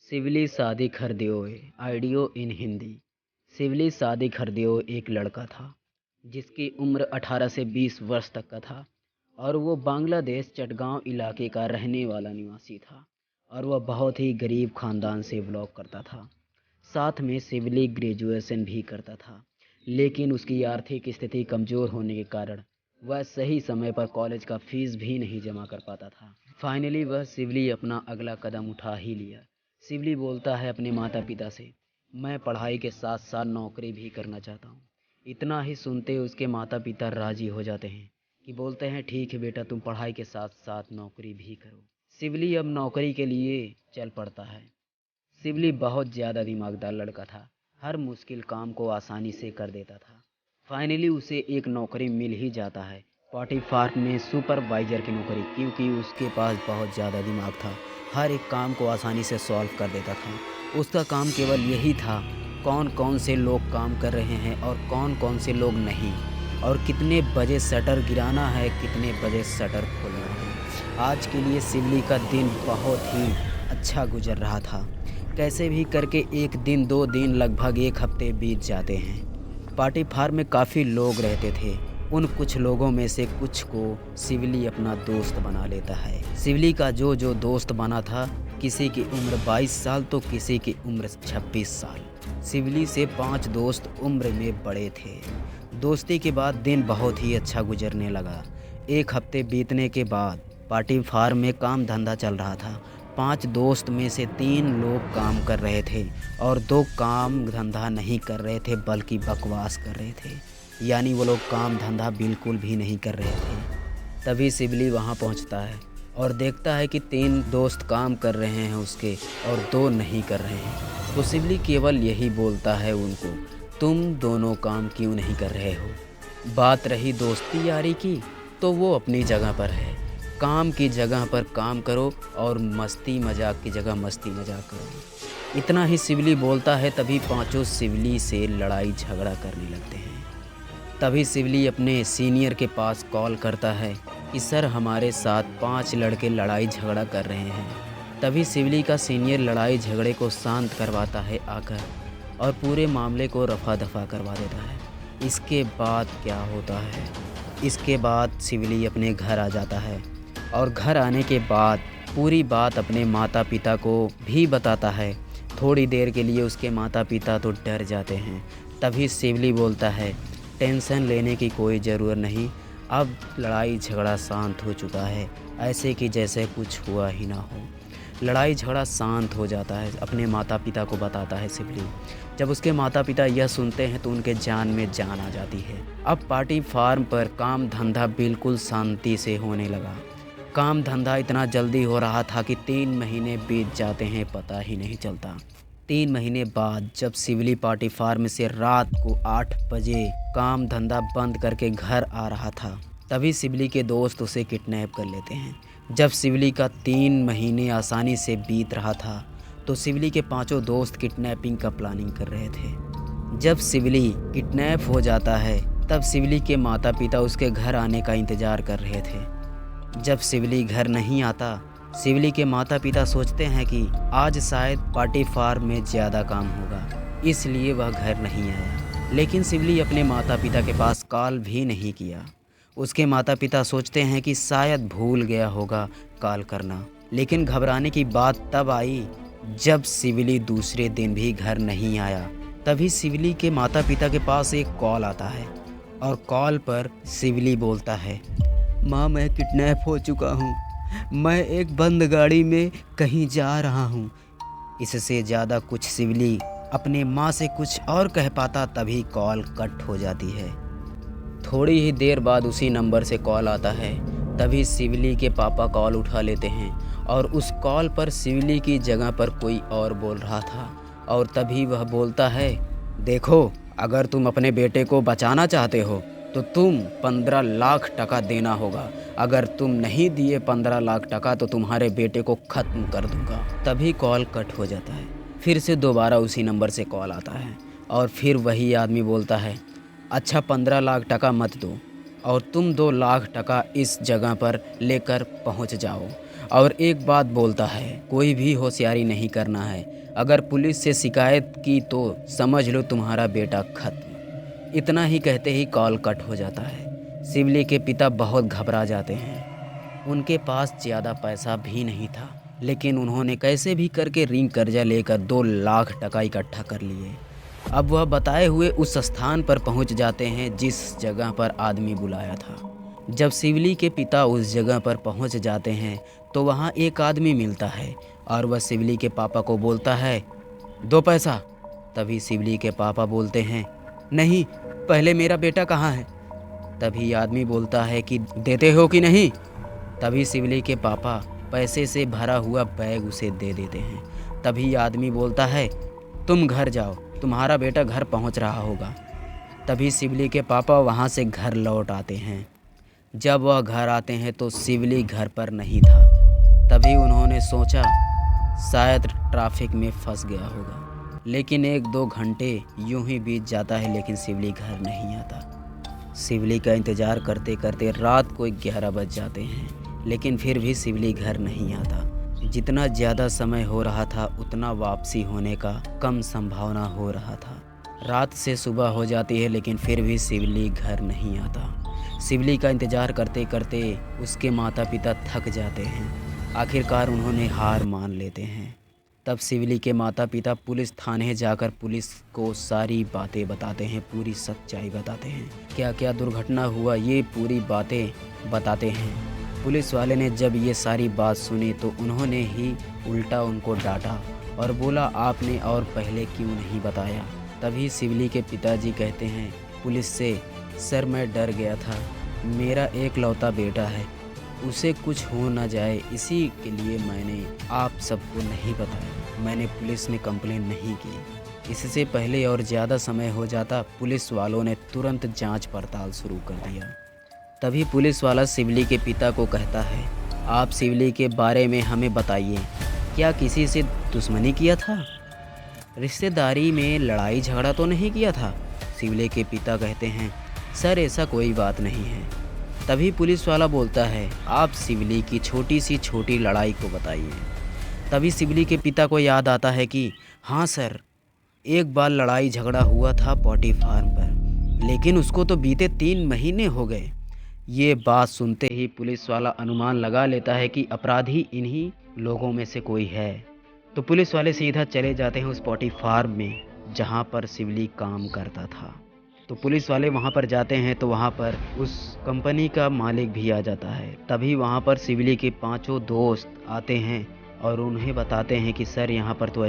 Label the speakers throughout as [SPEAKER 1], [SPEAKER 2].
[SPEAKER 1] सिवली शादी खरदियोए आइडियो इन हिंदी। सिवली शादी खरदियो एक लड़का था जिसकी उम्र 18 से 20 वर्ष तक का था और वो बांग्लादेश चटगांव इलाके का रहने वाला निवासी था और वह बहुत ही गरीब ख़ानदान से बिलॉन्ग करता था। साथ में सिवली ग्रेजुएशन भी करता था, लेकिन उसकी आर्थिक स्थिति कमज़ोर होने के कारण वह सही समय पर कॉलेज का फीस भी नहीं जमा कर पाता था। फाइनली वह सिवली अपना अगला कदम उठा ही लिया। सिवली बोलता है अपने माता पिता से, मैं पढ़ाई के साथ साथ नौकरी भी करना चाहता हूँ। इतना ही सुनते उसके माता पिता राजी हो जाते हैं कि बोलते हैं ठीक है बेटा, तुम पढ़ाई के साथ साथ नौकरी भी करो। सिवली अब नौकरी के लिए चल पड़ता है। सिवली बहुत ज़्यादा दिमागदार लड़का था, हर मुश्किल काम को आसानी से कर देता था। फाइनली उसे एक नौकरी मिल ही जाता है, पॉटी फार्म में सुपरवाइज़र की नौकरी, क्योंकि उसके पास बहुत ज़्यादा दिमाग था। हर एक काम को आसानी से सॉल्व कर देता था। उसका काम केवल यही था कौन कौन से लोग काम कर रहे हैं और कौन कौन से लोग नहीं, और कितने बजे शटर गिराना है, कितने बजे शटर खोलना है। आज के लिए सिवली का दिन बहुत ही अच्छा गुजर रहा था। कैसे भी करके एक दिन, 2 दिन, लगभग एक हफ्ते बीत जाते हैं। पार्टी फार्म में काफ़ी लोग रहते थे। उन कुछ लोगों में से कुछ को सिवली अपना दोस्त बना लेता है। सिवली का जो जो दोस्त बना था, किसी की उम्र 22 साल तो किसी की उम्र 26 साल। सिवली से 5 दोस्त उम्र में बड़े थे। दोस्ती के बाद दिन बहुत ही अच्छा गुजरने लगा। एक हफ्ते बीतने के बाद पार्टी फार्म में काम धंधा चल रहा था। 5 दोस्त में से 3 लोग काम कर रहे थे और 2 काम धंधा नहीं कर रहे थे, बल्कि बकवास कर रहे थे। यानी वो लोग काम धंधा बिल्कुल भी नहीं कर रहे थे। तभी सिवली वहाँ पहुँचता है और देखता है कि 3 दोस्त काम कर रहे हैं उसके और 2 नहीं कर रहे हैं। तो सिवली केवल यही बोलता है उनको, तुम दोनों काम क्यों नहीं कर रहे हो? बात रही दोस्ती यारी की, तो वो अपनी जगह पर है। काम की जगह पर काम करो और मस्ती मजाक की जगह मस्ती मजाक करो। इतना ही सिवली बोलता है, तभी पांचों सिवली से लड़ाई झगड़ा करने लगते हैं। तभी सिवली अपने सीनियर के पास कॉल करता है कि सर, हमारे साथ 5 लड़के लड़ाई झगड़ा कर रहे हैं। तभी सिवली का सीनियर लड़ाई झगड़े को शांत करवाता है आकर, और पूरे मामले को रफा दफा करवा देता है। इसके बाद क्या होता है? इसके बाद सिवली अपने घर आ जाता है और घर आने के बाद पूरी बात अपने माता पिता को भी बताता है। थोड़ी देर के लिए उसके माता पिता तो डर जाते हैं। तभी सिवली बोलता है, टेंशन लेने की कोई ज़रूरत नहीं, अब लड़ाई झगड़ा शांत हो चुका है, ऐसे कि जैसे कुछ हुआ ही ना हो। लड़ाई झगड़ा शांत हो जाता है, अपने माता पिता को बताता है सिवली। जब उसके माता पिता यह सुनते हैं तो उनके जान में जान आ जाती है। अब पार्टी फार्म पर काम धंधा बिल्कुल शांति से होने लगा। काम धंधा इतना जल्दी हो रहा था कि 3 महीने बीत जाते हैं, पता ही नहीं चलता। 3 महीने बाद जब सिवली पार्टी फार्म से रात को 8 बजे काम धंधा बंद करके घर आ रहा था, तभी सिवली के दोस्त उसे किडनैप कर लेते हैं। जब सिवली का 3 महीने आसानी से बीत रहा था, तो सिवली के 5 दोस्त किडनैपिंग का प्लानिंग कर रहे थे। जब सिवली किडनैप हो जाता है, तब सिवली के माता पिता उसके घर आने का इंतज़ार कर रहे थे। जब सिवली घर नहीं आता, सिवली के माता पिता सोचते हैं कि आज शायद पार्टी फार्म में ज़्यादा काम होगा, इसलिए वह घर नहीं आया। लेकिन सिवली अपने माता पिता के पास कॉल भी नहीं किया। उसके माता पिता सोचते हैं कि शायद भूल गया होगा कॉल करना। लेकिन घबराने की बात तब आई जब सिवली दूसरे दिन भी घर नहीं आया। तभी सिवली के माता पिता के पास एक कॉल आता है और कॉल पर सिवली बोलता है, माँ, मैं किडनैप हो चुका हूँ। मैं एक बंद गाड़ी में कहीं जा रहा हूँ। इससे ज़्यादा कुछ सिवली अपने माँ से कुछ और कह पाता, तभी कॉल कट हो जाती है। थोड़ी ही देर बाद उसी नंबर से कॉल आता है। तभी सिवली के पापा कॉल उठा लेते हैं और उस कॉल पर सिवली की जगह पर कोई और बोल रहा था। और तभी वह बोलता है, देखो, अगर तुम अपने बेटे को बचाना चाहते हो तो तुम 15 लाख टका देना होगा। अगर तुम नहीं दिए 15 लाख टका तो तुम्हारे बेटे को ख़त्म कर दूंगा। तभी कॉल कट हो जाता है। फिर से दोबारा उसी नंबर से कॉल आता है और फिर वही आदमी बोलता है, अच्छा 15 लाख टका मत दो और तुम 2 लाख टका इस जगह पर लेकर पहुंच जाओ और एक बात बोलता है, कोई भी होशियारी नहीं करना है। अगर पुलिस से शिकायत की तो समझ लो तुम्हारा बेटा खत्म। इतना ही कहते ही कॉल कट हो जाता है। शिवली के पिता बहुत घबरा जाते हैं। उनके पास ज़्यादा पैसा भी नहीं था, लेकिन उन्होंने कैसे भी करके ऋण कर्जा लेकर 2 लाख टका इकट्ठा कर लिए। अब वह बताए हुए उस स्थान पर पहुंच जाते हैं जिस जगह पर आदमी बुलाया था। जब शिवली के पिता उस जगह पर पहुंच जाते हैं तो वहां एक आदमी मिलता है और वह शिवली के पापा को बोलता है, 2 पैसा। तभी शिवली के पापा बोलते हैं, नहीं, पहले मेरा बेटा कहाँ है। तभी आदमी बोलता है कि देते हो कि नहीं। तभी शिवली के पापा पैसे से भरा हुआ बैग उसे दे देते हैं। तभी आदमी बोलता है, तुम घर जाओ, तुम्हारा बेटा घर पहुंच रहा होगा। तभी शिवली के पापा वहां से घर लौट आते हैं। जब वह घर आते हैं तो शिवली घर पर नहीं था। तभी उन्होंने सोचा शायद ट्रैफिक में फंस गया होगा। लेकिन 1-2 घंटे यूं ही बीत जाता है, लेकिन शिवली घर नहीं आता। शिवली का इंतज़ार करते करते रात को 11 बज जाते हैं, लेकिन फिर भी शिवली घर नहीं आता। जितना ज़्यादा समय हो रहा था उतना वापसी होने का कम संभावना हो रहा था। रात से सुबह हो जाती है, लेकिन फिर भी शिवली घर नहीं आता। शिवली का इंतज़ार करते करते उसके माता पिता थक जाते हैं। आखिरकार उन्होंने हार मान लेते हैं। तब शिवली के माता पिता पुलिस थाने जाकर पुलिस को सारी बातें बताते हैं, पूरी सच्चाई बताते हैं, क्या क्या दुर्घटना हुआ ये पूरी बातें बताते हैं। पुलिस वाले ने जब ये सारी बात सुनी तो उन्होंने ही उल्टा उनको डांटा और बोला, आपने और पहले क्यों नहीं बताया। तभी शिवली के पिताजी कहते हैं पुलिस से, सर मैं डर गया था, मेरा एक लौता बेटा है, उसे कुछ हो ना जाए, इसी के लिए मैंने आप सबको नहीं बताया, मैंने पुलिस में कंप्लेन नहीं की। इससे पहले और ज़्यादा समय हो जाता, पुलिस वालों ने तुरंत जांच पड़ताल शुरू कर दिया। तभी पुलिस वाला शिवली के पिता को कहता है, आप शिवली के बारे में हमें बताइए, क्या किसी से दुश्मनी किया था, रिश्तेदारी में लड़ाई झगड़ा तो नहीं किया था। शिवली के पिता कहते हैं, सर ऐसा कोई बात नहीं है। तभी पुलिस वाला बोलता है, आप शिवली की छोटी सी छोटी लड़ाई को बताइए। तभी शिवली के पिता को याद आता है कि हाँ सर, एक बार लड़ाई झगड़ा हुआ था पॉटी फार्म पर, लेकिन उसको तो बीते 3 महीने हो गए। ये बात सुनते ही पुलिस वाला अनुमान लगा लेता है कि अपराधी इन्हीं लोगों में से कोई है। तो पुलिस वाले सीधा चले जाते हैं उस पॉटी फार्म में जहाँ पर शिवली काम करता था। तो पुलिस वाले वहाँ पर जाते हैं तो वहाँ पर उस कंपनी का मालिक भी आ जाता है। तभी वहाँ पर शिवली के 5 दोस्त आते हैं और उन्हें बताते हैं कि सर यहाँ पर तो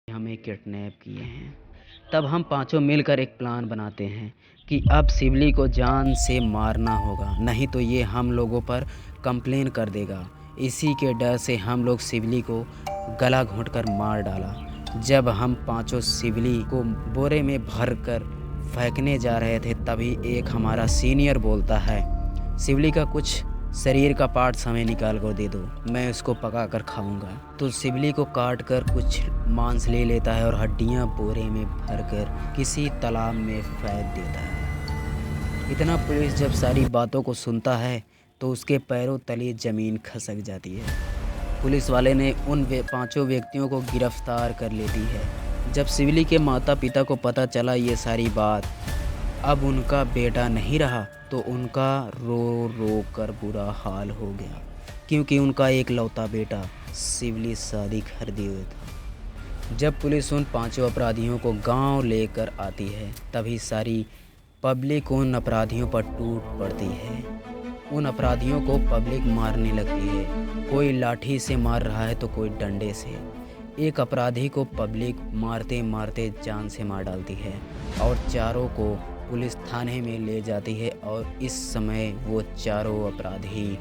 [SPEAKER 1] हमें किडनैप किए हैं। तब हम पांचों मिलकर एक प्लान बनाते हैं कि अब शिवली को जान से मारना होगा, नहीं तो ये हम लोगों पर कंप्लेन कर देगा। इसी के डर से हम लोग शिवली को गला घोंटकर मार डाला। जब हम पांचों शिवली को बोरे में भर कर फेंकने जा रहे थे तभी एक हमारा सीनियर बोलता है, शिवली का कुछ शरीर का पार्ट समय निकाल कर दे दो, मैं उसको पका कर खाऊंगा। तो शिवली को काट कर कुछ मांस ले लेता है और हड्डियां बोरे में भरकर किसी तालाब में फेंक देता है। इतना पुलिस जब सारी बातों को सुनता है तो उसके पैरों तले ज़मीन खसक जाती है। पुलिस वाले ने उन पांचों व्यक्तियों को गिरफ्तार कर लेती है। जब शिवली के माता पिता को पता चला ये सारी बात, अब उनका बेटा नहीं रहा, तो उनका रो रो कर बुरा हाल हो गया, क्योंकि उनका एक लौता बेटा शिवली सादिक हरदेव था। जब पुलिस उन पांचों अपराधियों को गांव लेकर आती है, तभी सारी पब्लिक उन अपराधियों पर टूट पड़ती है। उन अपराधियों को पब्लिक मारने लगती है। कोई लाठी से मार रहा है तो कोई डंडे से। एक अपराधी को पब्लिक मारते मारते जान से मार डालती है और चारों को पुलिस थाने में ले जाती है, और इस समय वो चारों अपराधी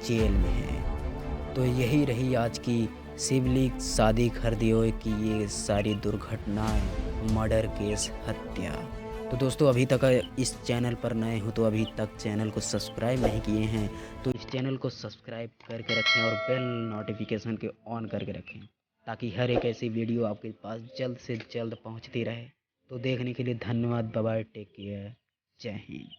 [SPEAKER 1] जेल में हैं। तो यही रही आज की शिवली सादिक हरदेओय की ये सारी दुर्घटनाएं, मर्डर केस, हत्या। तो दोस्तों, अभी तक इस चैनल पर नए हो तो अभी तक चैनल को सब्सक्राइब नहीं किए हैं तो इस चैनल को सब्सक्राइब करके रखें और बेल नोटिफिकेशन के ऑन करके रखें, ताकि हर एक ऐसी वीडियो आपके पास जल्द से जल्द पहुंचती रहे। तो देखने के लिए धन्यवाद। बाय बाय, टेक केयर, जय हिंद।